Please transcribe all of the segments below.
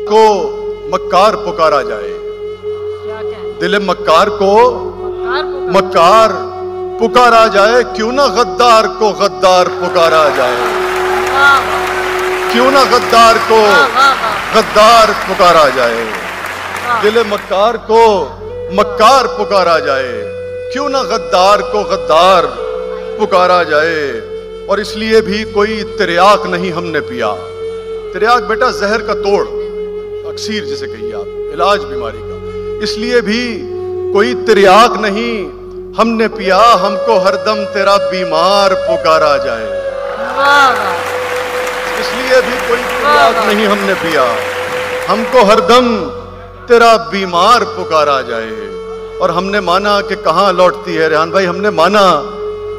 को मक्कार पुकारा जाए, दिल मक्कार को मक्कार पुकारा जाए, क्यों ना गद्दार को गद्दार पुकारा जाए, क्यों ना गद्दार को गद्दार पुकारा जाए, दिल मक्कार को मक्कार पुकारा जाए, क्यों ना गद्दार को गद्दार पुकारा जाए। और इसलिए भी कोई तिर्याक नहीं हमने पिया, तिर्याक बेटा जहर का तोड़, अक्सीर जिसे कहिए आप, इलाज बीमारी का, इसलिए भी कोई तिर्याक नहीं हमने पिया, हमको हरदम तेरा बीमार पुकारा जाए, इसलिए भी कोई तिर्याक नहीं हमने पिया, हमको हरदम तेरा बीमार पुकारा जाए। और हमने माना कि कहाँ लौटती है रेहान भाई, हमने माना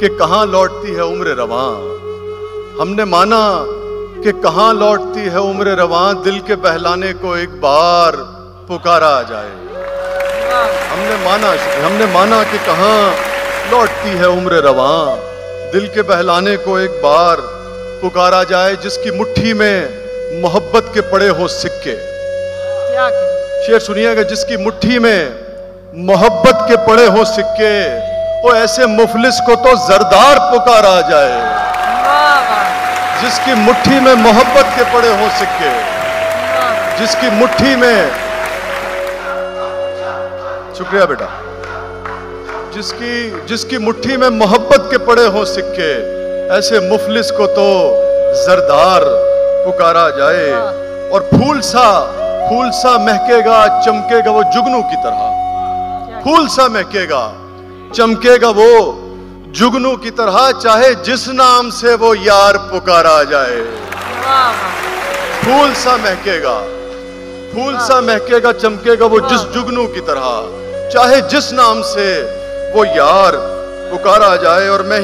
कि कहाँ लौटती है उम्र रवां, हमने माना कि कहाँ लौटती है उम्र रवां, दिल के बहलाने को एक बार पुकारा जाए। हमने माना कि कहाँ लौटती है उम्र रवां, दिल के बहलाने को एक बार पुकारा जाए। जिसकी मुट्ठी में मोहब्बत के पड़े हो सिक्के, शेर सुनिएगा, जिसकी मुट्ठी में मोहब्बत के पड़े हो सिक्के, वो ऐसे मुफलिस को तो जरदार पुकारा जाए। जिसकी मुट्ठी में मोहब्बत के पड़े हो सिक्के, जिसकी मुट्ठी में, शुक्रिया बेटा, जिसकी मुट्ठी में मोहब्बत के पड़े हो सिक्के, ऐसे मुफलिस को तो जरदार पुकारा जाए। और फूल सा महकेगा चमकेगा वो जुगनू की तरह, फूल सा महकेगा चमकेगा वो जुगनू की तरह, चाहे जिस नाम से वो यार पुकारा जाए। फूल सा महकेगा चमकेगा वो जिस जुगनू की तरह, चाहे जिस नाम से वो यार पुकारा जाए। और मैं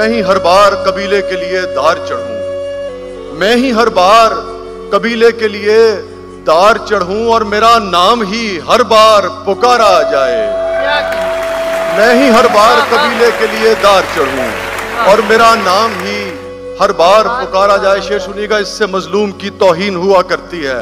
ही हर बार कबीले के लिए दार चढ़ूं, मैं ही हर बार कबीले के लिए दार चढ़ूं, और मेरा नाम ही हर बार पुकारा जाए। मैं ही हर बार कबीले के लिए दार चढ़ूं, और मेरा नाम ही हर बार पुकारा जाए। शेर सुनिएगा, इससे मजलूम की तौहीन हुआ करती है।